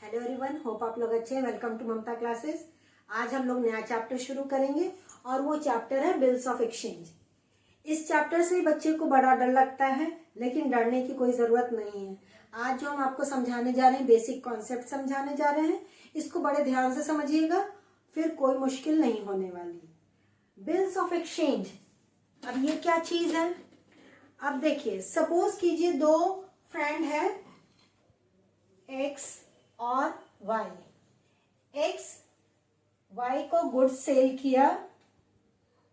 Hello everyone, hope आप लोग अच्छे हैं। Welcome to Mamta classes. आज हम लोग नया चैप्टर शुरू करेंगे और वो चैप्टर है बिल्स ऑफ एक्सचेंज। इस चैप्टर से बच्चे को बड़ा डर लगता है, लेकिन डरने की कोई जरूरत नहीं है। आज जो हम आपको समझाने जा रहे हैं, बेसिक कॉन्सेप्ट समझाने जा रहे हैं, इसको बड़े ध्यान से समझिएगा, फिर कोई मुश्किल नहीं होने वाली। बिल्स ऑफ एक्सचेंज, अब ये क्या चीज है? अब देखिए, सपोज कीजिए दो फ्रेंड है एक्स और वाई। एक्स वाई को गुड्स सेल किया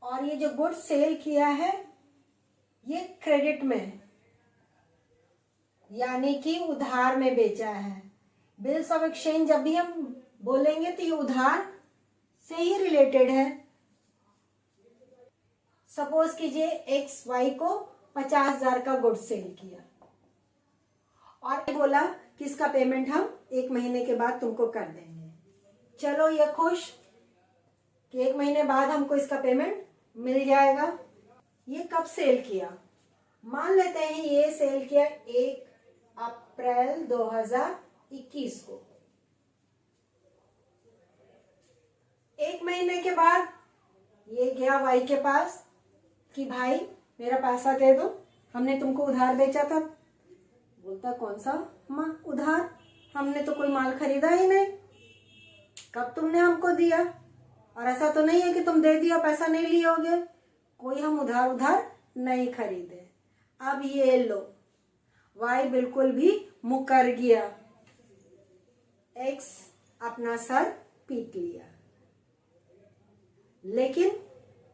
और ये जो गुड्स सेल किया है ये क्रेडिट में है, यानी कि उधार में बेचा है। बिल्स ऑफ एक्सचेंज जब भी हम बोलेंगे तो ये उधार से ही रिलेटेड है। सपोज कीजिए एक्स वाई को 50,000 का गुड्स सेल किया और बोला कि इसका पेमेंट हम 1 महीने के बाद तुमको कर देंगे। चलो, ये खुश कि 1 महीने बाद हमको इसका पेमेंट मिल जाएगा। ये कब सेल किया? मान लेते हैं ये सेल किया 1 अप्रैल 2021 को। 1 महीने के बाद ये गया वाई के पास कि भाई मेरा पैसा दे दो, हमने तुमको उधार बेचा था। बोलता कौन सा माँ उधार, हमने तो कोई माल खरीदा ही नहीं, कब तुमने हमको दिया? और ऐसा तो नहीं है कि तुम दे दिया पैसा नहीं लिए होगे, कोई हम उधार नहीं खरीदे। अब ये लो, वाई बिल्कुल भी मुकर गया, एक्स अपना सर पीट लिया। लेकिन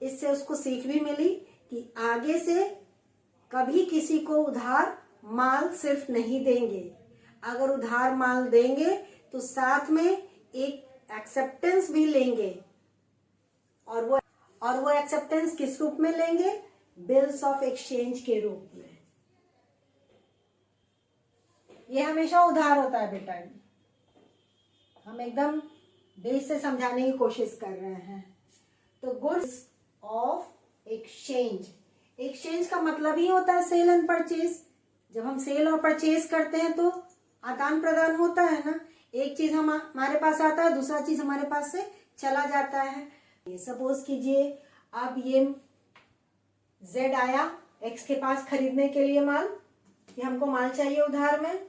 इससे उसको सीख भी मिली कि आगे से कभी किसी को उधार माल सिर्फ नहीं देंगे। अगर उधार माल देंगे तो साथ में एक एक्सेप्टेंस भी लेंगे, और वो एक्सेप्टेंस किस रूप में लेंगे? बिल्स ऑफ एक्सचेंज के रूप में। ये हमेशा उधार होता है बेटा, हम एकदम बेस से समझाने की कोशिश कर रहे हैं। तो गुड्स ऑफ एक्सचेंज, एक्सचेंज का मतलब ही होता है सेल एंड परचेज। जब हम सेल और परचेज करते हैं तो आदान प्रदान होता है ना, एक चीज हमारे पास आता है, दूसरा चीज हमारे पास से चला जाता है। ये सपोज कीजिए अब ये जेड आया एक्स के पास खरीदने के लिए माल, कि हमको माल चाहिए उधार में।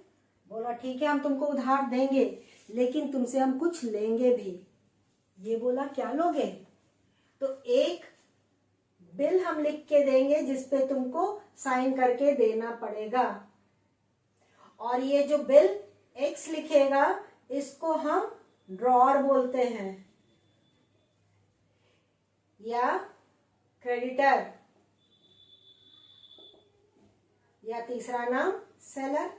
बोला ठीक है, हम तुमको उधार देंगे, लेकिन तुमसे हम कुछ लेंगे भी। ये बोला क्या लोगे? तो एक बिल हम लिख के देंगे जिसपे तुमको साइन करके देना पड़ेगा, और ये जो बिल एक्स लिखेगा इसको हम ड्रॉअर बोलते हैं, या क्रेडिटर, या तीसरा नाम सेलर।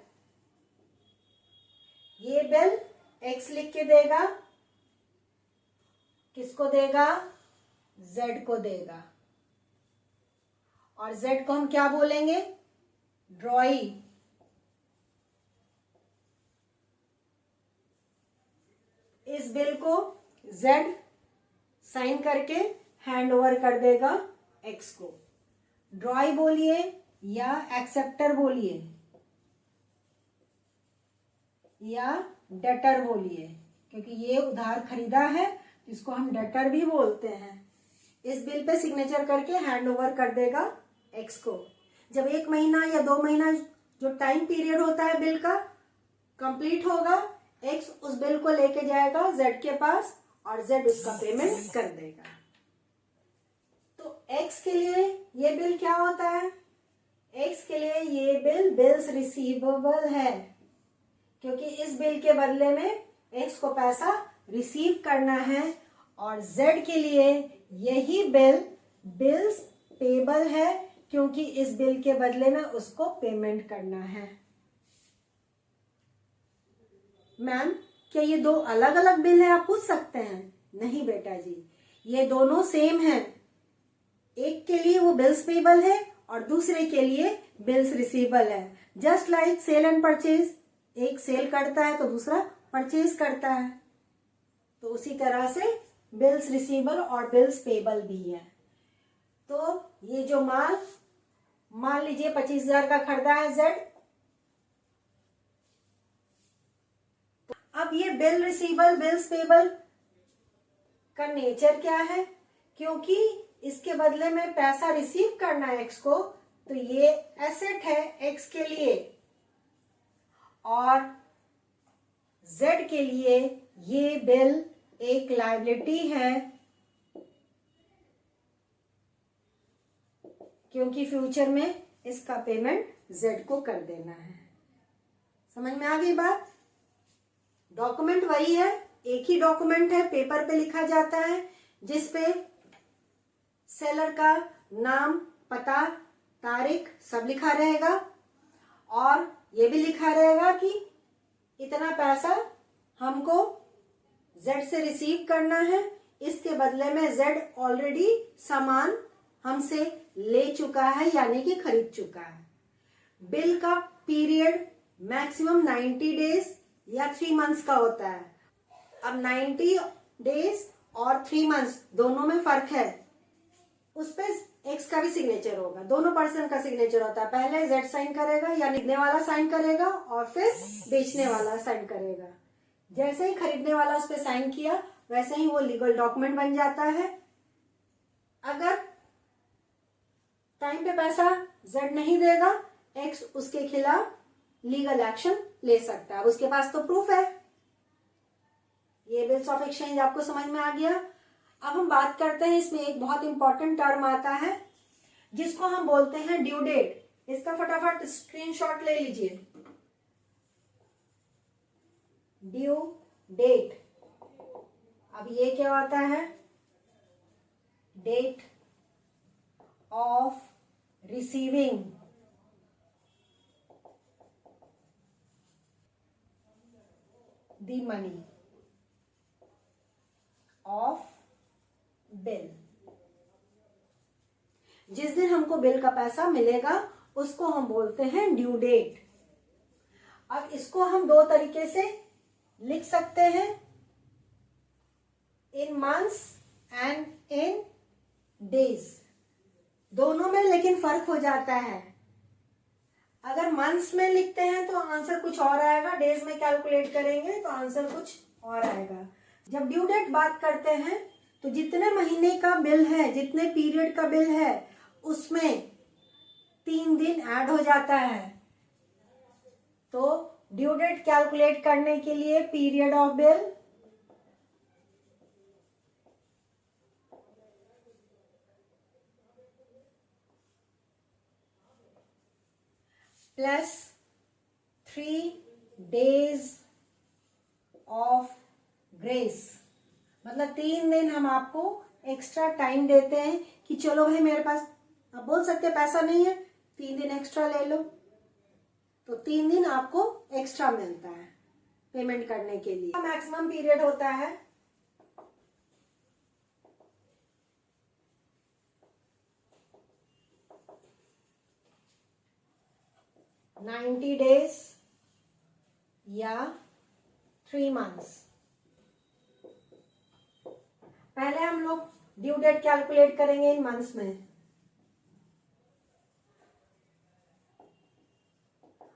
ये बिल एक्स लिख के देगा, किसको देगा? जेड को देगा, और जेड को हम क्या बोलेंगे? ड्रॉई। इस बिल को जेड साइन करके हैंड ओवर कर देगा एक्स को। ड्रॉई बोलिए या एक्सेप्टर बोलिए या डेटर बोलिए, क्योंकि ये उधार खरीदा है, इसको हम डेटर भी बोलते हैं। इस बिल पे सिग्नेचर करके हैंड ओवर कर देगा एक्स को। जब 1 महीना या 2 महीना जो टाइम पीरियड होता है बिल का कंप्लीट होगा, एक्स उस बिल को लेके जाएगा जेड के पास और जेड उसका पेमेंट कर देगा। तो एक्स के लिए ये बिल क्या होता है? एक्स के लिए ये बिल बिल्स रिसीवेबल है, क्योंकि इस बिल के बदले में एक्स को पैसा रिसीव करना है, और जेड के लिए यही बिल बिल्स पेबल है, क्योंकि इस बिल के बदले में उसको पेमेंट करना है। मैम क्या ये दो अलग अलग बिल है? आप पूछ सकते हैं। नहीं बेटा जी, ये दोनों सेम है। एक के लिए वो बिल्स पेबल है और दूसरे के लिए बिल्स रिसीवेबल है। Just like sale and purchase, एक सेल करता है तो दूसरा परचेज करता है, तो उसी तरह से बिल्स रिसीवेबल और बिल्स पेबल भी है। तो ये जो माल मान लीजिए 25,000 का खरीदा है जेड, अब ये बिल रिसीवेबल, बिल्स पेबल का नेचर क्या है? क्योंकि इसके बदले में पैसा रिसीव करना है एक्स को, तो ये एसेट है एक्स के लिए, और जेड के लिए ये बिल एक लायबिलिटी है, क्योंकि फ्यूचर में इसका पेमेंट जेड को कर देना है। समझ में आ गई बात? डॉक्यूमेंट वही है, एक ही डॉक्यूमेंट है, पेपर पे लिखा जाता है, जिसपे सेलर का नाम, पता, तारीख सब लिखा रहेगा, और ये भी लिखा रहेगा कि इतना पैसा हमको जेड से रिसीव करना है, इसके बदले में जेड ऑलरेडी सामान हमसे ले चुका है, यानी कि खरीद चुका है। बिल का पीरियड मैक्सिमम 90 डेज या 3 मंथ्स का होता है। अब 90 डेज और 3 मंथ्स दोनों में फर्क है। उस पे एक्स का भी सिग्नेचर होगा, दोनों पर्सन का सिग्नेचर होता है। पहले जेड साइन करेगा या खरीदने वाला साइन करेगा, और फिर बेचने वाला साइन करेगा। जैसे ही खरीदने वाला उस पर साइन किया, वैसे ही वो लीगल डॉक्यूमेंट बन जाता है। अगर टाइम पे पैसा जेड नहीं देगा, एक्स उसके खिलाफ लीगल एक्शन ले सकता है। उसके पास तो प्रूफ है। ये बिल्स ऑफ एक्सचेंज आपको समझ में आ गया। अब हम बात करते हैं, इसमें एक बहुत इंपॉर्टेंट टर्म आता है जिसको हम बोलते हैं ड्यू डेट। इसका फटाफट स्क्रीनशॉट ले लीजिए। ड्यू डेट, अब ये क्या होता है? Date of receiving the money of bill. जिस दिन हमको बिल का पैसा मिलेगा उसको हम बोलते हैं ड्यू डेट। अब इसको हम दो तरीके से लिख सकते हैं, in months and in days. दोनों में लेकिन फर्क हो जाता है। अगर मंथ्स में लिखते हैं तो आंसर कुछ और आएगा, डेज में कैलकुलेट करेंगे तो आंसर कुछ और आएगा। जब ड्यू डेट बात करते हैं तो जितने महीने का बिल है, जितने पीरियड का बिल है, उसमें 3 दिन ऐड हो जाता है। तो ड्यू डेट कैलकुलेट करने के लिए period of bill plus 3 days of grace, मतलब 3 दिन हम आपको एक्स्ट्रा टाइम देते हैं कि चलो भाई मेरे पास, आप बोल सकते हैं पैसा नहीं है, 3 दिन एक्स्ट्रा ले लो, तो 3 दिन आपको एक्स्ट्रा मिलता है पेमेंट करने के लिए। मैक्सिमम पीरियड होता है 90 days या 3 months। पहले हम लोग ड्यू डेट कैलकुलेट करेंगे इन मंथ्स में,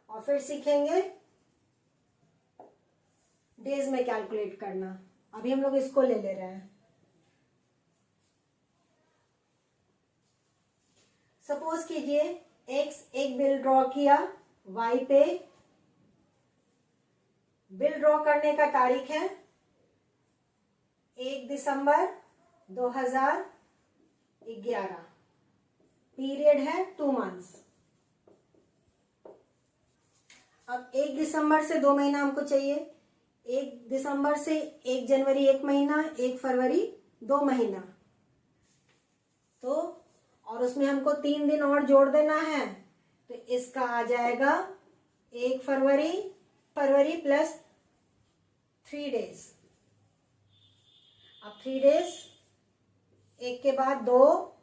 और फिर सीखेंगे डेज में कैलकुलेट करना। अभी हम लोग इसको ले रहे हैं। सपोज कीजिए एक्स एक बिल ड्रॉ किया वाई पे। बिल ड्रॉ करने का तारीख है 1 दिसंबर 2011। पीरियड है 2 months। अब 1 दिसंबर से 2 महीना हमको चाहिए, 1 दिसंबर से 1 जनवरी 1 महीना, 1 फरवरी 2 महीना, तो और उसमें हमको 3 दिन और जोड़ देना है, तो इसका आ जाएगा 1 फरवरी प्लस 3 days। अब 3 days, एक के बाद 2,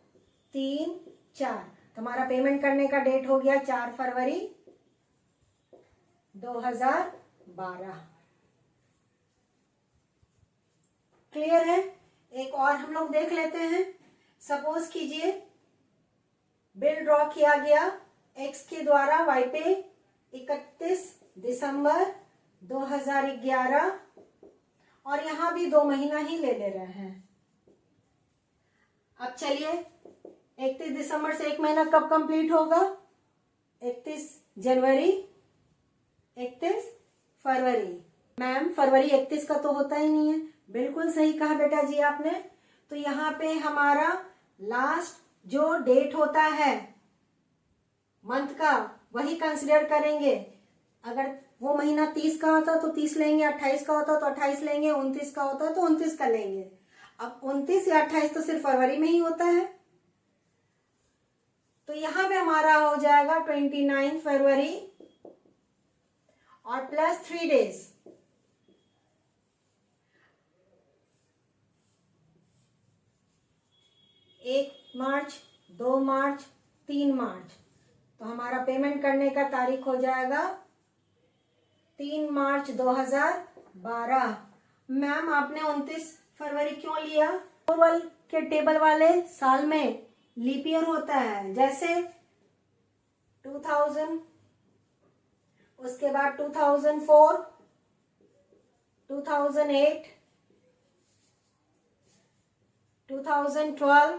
3, 4, तुम्हारा पेमेंट करने का डेट हो गया 4 फरवरी 2012। क्लियर है? एक और हम लोग देख लेते हैं। सपोज कीजिए बिल ड्रॉ किया गया एक्स के द्वारा वाई पे 31 दिसंबर 2011 और यहाँ भी 2 महीना ही ले रहे हैं। अब चलिए 31 दिसंबर से 1 महीना कब कंप्लीट होगा? 31 जनवरी, 31 फरवरी। मैम फरवरी 31 का तो होता ही नहीं है। बिल्कुल सही कहा बेटा जी आपने। तो यहाँ पे हमारा लास्ट जो डेट होता है मंथ का वही कंसिडर करेंगे। अगर वो महीना 30 का होता तो 30 लेंगे, 28 का होता तो 28 लेंगे, 29 का होता तो 29 का लेंगे। अब 29 या 28 तो सिर्फ फरवरी में ही होता है। तो यहाँ पे हमारा हो जाएगा 29 फरवरी और प्लस 3 डेज। 1 मार्च, 2 मार्च, 3 मार्च। तो हमारा पेमेंट करने का तारीख हो जाएगा 3 मार्च 2012। मैम आपने 29 फरवरी क्यों लिया? पूर्वल के टेबल वाले साल में लीप ईयर होता है, जैसे 2000, उसके बाद 2004, 2008, 2012,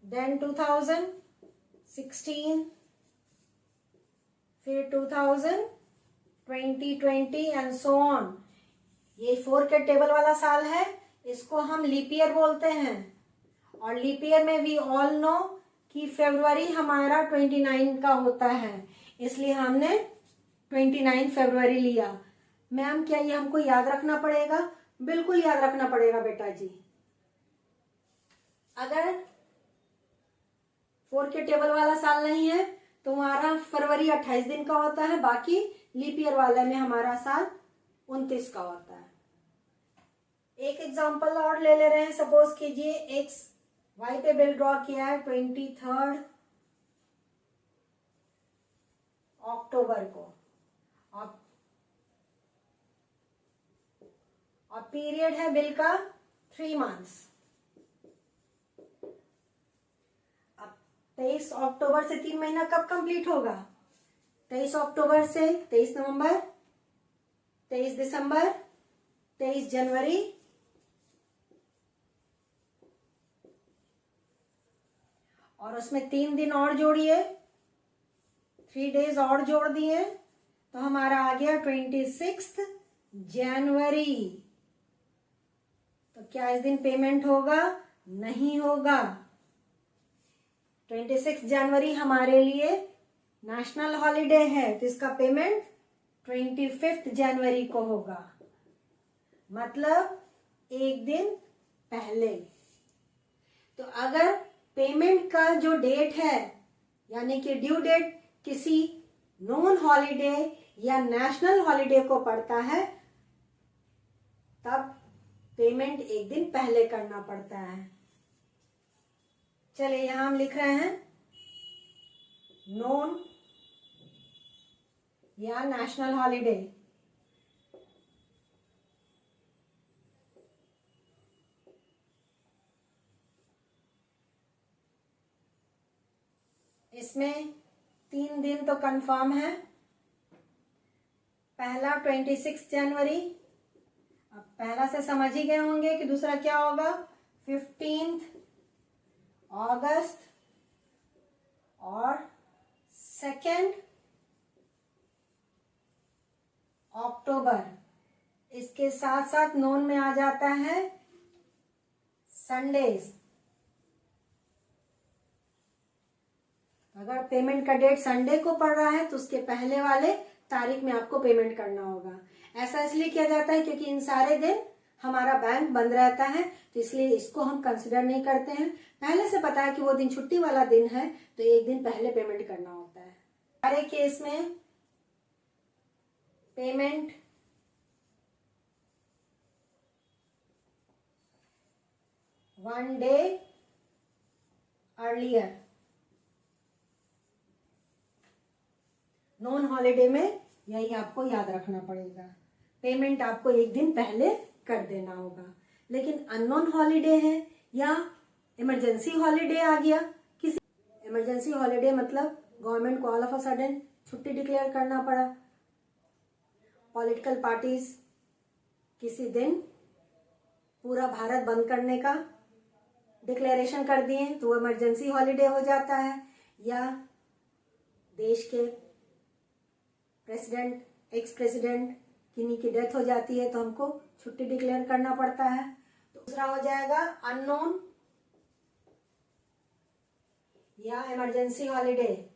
देन 2016, फिर 2020 एंड सो ऑन। ये 4 के टेबल वाला साल है, इसको हम लीप ईयर बोलते हैं। और लीप ईयर में वी ऑल नो कि फरवरी हमारा 29 का होता है, इसलिए हमने 29 फरवरी लिया। मैम क्या ये हमको याद रखना पड़ेगा? बिल्कुल याद रखना पड़ेगा बेटा जी। अगर 4 के टेबल वाला साल नहीं है तो हमारा फरवरी 28 दिन का होता है, बाकी लीप ईयर वाले में हमारा साल 29 का होता है। एक एग्जांपल और ले ले रहे हैं। सपोज कीजिए एक्स वाई पे बिल ड्रॉ किया है 23 अक्टूबर को और पीरियड है बिल का 3 मंथ्स। अब 23 अक्टूबर से 3 महीना कब कंप्लीट होगा? 23 अक्टूबर से 23 नवंबर, 23 दिसंबर, 23 जनवरी और उसमें 3 दिन और जोड़िए, 3 डेज और जोड़ दिए तो हमारा आ गया 26 जनवरी। तो क्या इस दिन पेमेंट होगा? नहीं होगा। 26 जनवरी हमारे लिए नेशनल हॉलिडे है, तो इसका पेमेंट 25 जनवरी को होगा, मतलब 1 दिन पहले। तो अगर पेमेंट का जो डेट है यानी कि ड्यू डेट किसी नॉन हॉलिडे या नेशनल हॉलिडे को पड़ता है तब पेमेंट 1 दिन पहले करना पड़ता है। चलिए यहां हम लिख रहे हैं नॉन या नेशनल हॉलिडे। इसमें 3 दिन तो कंफर्म है। पहला 26 जनवरी, अब पहला से समझ ही गए होंगे कि दूसरा क्या होगा। 15 अगस्त और 2 अक्टूबर। इसके साथ साथ नॉन में आ जाता है संडेज। अगर पेमेंट का डेट संडे को पड़ रहा है तो उसके पहले वाले तारीख में आपको पेमेंट करना होगा। ऐसा इसलिए किया जाता है क्योंकि इन सारे दिन हमारा बैंक बंद रहता है, तो इसलिए इसको हम कंसिडर नहीं करते हैं। पहले से पता है कि वो दिन छुट्टी वाला दिन है तो 1 दिन पहले पेमेंट करना होता है। हमारे केस में payment one day earlier. Non holiday में यही आपको याद रखना पड़ेगा, पेमेंट आपको 1 दिन पहले कर देना होगा। लेकिन अननोन हॉलिडे है या इमरजेंसी हॉलिडे आ गया, किसी इमरजेंसी हॉलिडे मतलब गवर्नमेंट को ऑल ऑफ अ सडन छुट्टी डिक्लेयर करना पड़ा, पॉलिटिकल पार्टीज किसी दिन पूरा भारत बंद करने का डिक्लेरेशन कर दिए तो वो इमरजेंसी हॉलीडे हो जाता है, या देश के प्रेसिडेंट, एक्स प्रेसिडेंट किन्हीं की डेथ हो जाती है तो हमको छुट्टी डिक्लेयर करना पड़ता है। तो दूसरा हो जाएगा अननोन या इमरजेंसी हॉलीडे।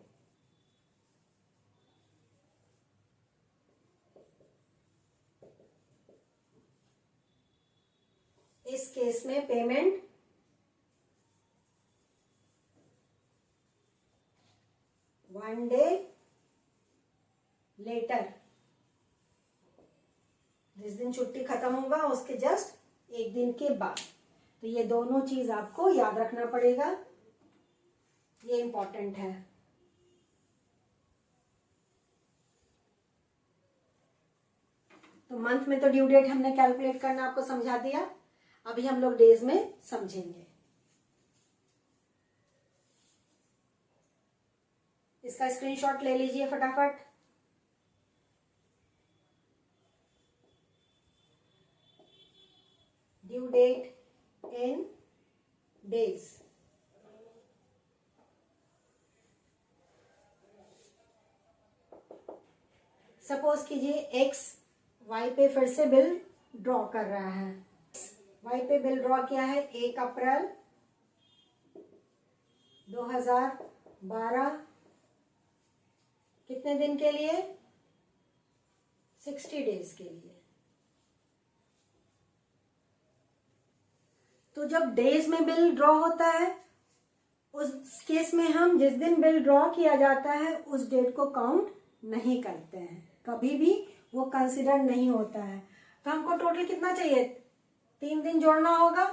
इस केस में पेमेंट वन डे लेटर, जिस दिन छुट्टी खत्म होगा उसके जस्ट एक दिन के बाद। तो ये दोनों चीज आपको याद रखना पड़ेगा, ये इंपॉर्टेंट है। तो मंथ में तो ड्यू डेट हमने कैलकुलेट करना आपको समझा दिया, अभी हम लोग डेज में समझेंगे। इसका स्क्रीनशॉट ले लीजिए फटाफट। ड्यू डेट इन डेज। सपोज कीजिए एक्स वाई पे फिर से बिल ड्रॉ कर रहा है। वाई पे बिल ड्रॉ किया है 1 अप्रैल 2012, कितने दिन के लिए? 60 डेज के लिए। तो जब डेज में बिल ड्रॉ होता है उस केस में हम जिस दिन बिल ड्रॉ किया जाता है उस डेट को काउंट नहीं करते हैं, कभी भी वो कंसिडर नहीं होता है। तो हमको टोटल कितना चाहिए? 3 दिन जोड़ना होगा।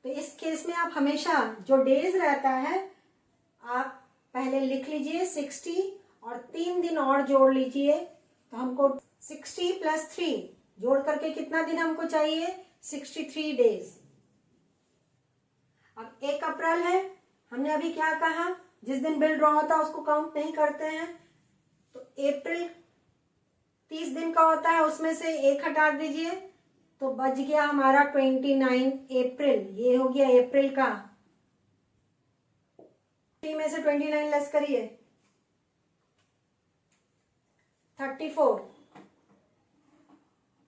तो इस केस में आप हमेशा जो डेज रहता है आप पहले लिख लीजिए 60 और 3 दिन और जोड़ लीजिए। तो हमको 60 + 3 जोड़ करके कितना दिन हमको चाहिए? 63 डेज। अब 1 अप्रैल है, हमने अभी क्या कहा, जिस दिन बिल ड्रॉ होता है उसको काउंट नहीं करते हैं। तो अप्रैल 30 दिन का होता है, उसमें से 1 हटा दीजिए तो बच गया हमारा 29 अप्रैल। ये हो गया अप्रैल का। 3 में से 29 लेस करिए 34।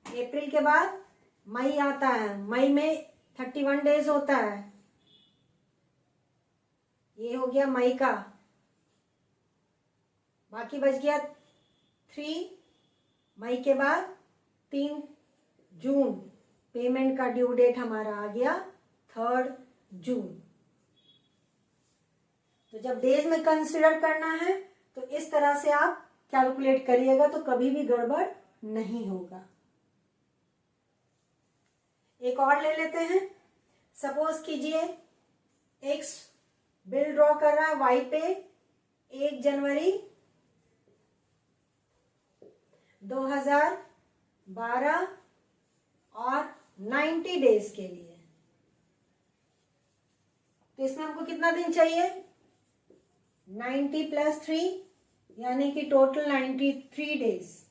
अप्रैल के बाद मई आता है, मई में 31 डेज होता है, ये हो गया मई का। बाकी बच गया 3। मई के बाद 3 जून, पेमेंट का ड्यू डेट हमारा आ गया 3 जून। तो जब डेज में कंसिडर करना है तो इस तरह से आप कैलकुलेट करिएगा तो कभी भी गड़बड़ नहीं होगा। एक और ले लेते हैं। सपोज कीजिए एक्स बिल ड्रॉ कर रहा है वाई पे 1 जनवरी 2012 और 90 डेज के लिए। तो इसमें हमको कितना दिन चाहिए? 90 + 3 यानी कि टोटल 93 डेज।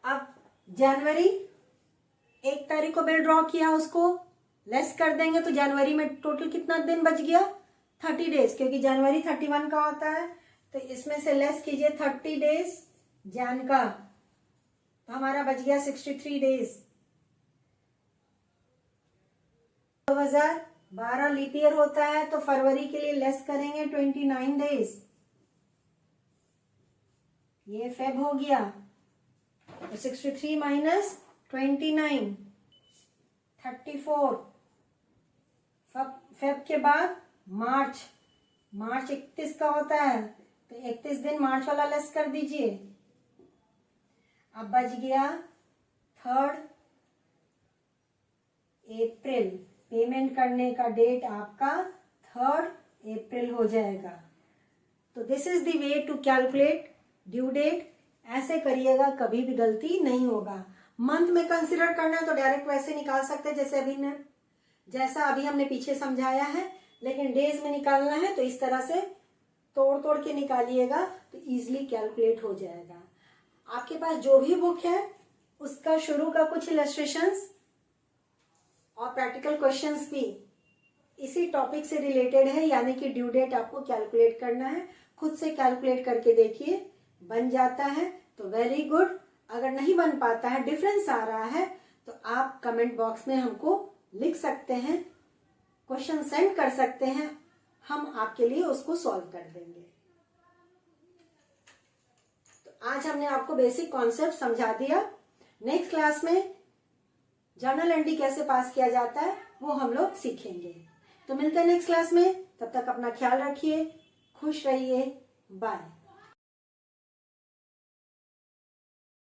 अब जनवरी 1 तारीख को बिल ड्रॉ किया, उसको लेस कर देंगे तो जनवरी में टोटल कितना दिन बच गया? 30 डेज, क्योंकि जनवरी 31 का होता है। तो इसमें से लेस कीजिए 30 डेज जैन का, तो हमारा बच गया 63 डेज। 2012 लीप ईयर होता है तो फरवरी के लिए लेस करेंगे 29 डेज, ये फेब हो गया। तो 63 माइनस 29 34। फेब के बाद मार्च 31 का होता है तो 31 दिन मार्च वाला लेस कर दीजिए। अब बच गया 3 अप्रैल। पेमेंट करने का डेट आपका 3 अप्रैल हो जाएगा। तो this is the way to calculate due date. ऐसे करिएगा, कभी भी गलती नहीं होगा। मंथ में कंसिडर करना है तो डायरेक्ट वैसे निकाल सकते हैं जैसा अभी हमने पीछे समझाया है, लेकिन डेज में निकालना है तो इस तरह से तोड़ तोड़ के निकालिएगा तो इजीली कैलकुलेट हो जाएगा। आपके पास जो भी बुक है उसका शुरू का कुछ इलस्ट्रेशंस और प्रैक्टिकल क्वेश्चंस भी इसी टॉपिक से रिलेटेड है, यानी कि ड्यू डेट आपको कैलकुलेट करना है। खुद से कैलकुलेट करके देखिए, बन जाता है तो वेरी गुड, अगर नहीं बन पाता है, डिफरेंस आ रहा है, तो आप कमेंट बॉक्स में हमको लिख सकते हैं, क्वेश्चन सेंड कर सकते हैं, हम आपके लिए उसको सॉल्व कर देंगे। तो आज हमने आपको बेसिक कॉन्सेप्ट समझा दिया। नेक्स्ट क्लास में जर्नल एंट्री कैसे पास किया जाता है वो हम लोग सीखेंगे। तो मिलते हैं नेक्स्ट क्लास में, तब तक अपना ख्याल रखिए, खुश रहिए, बाय।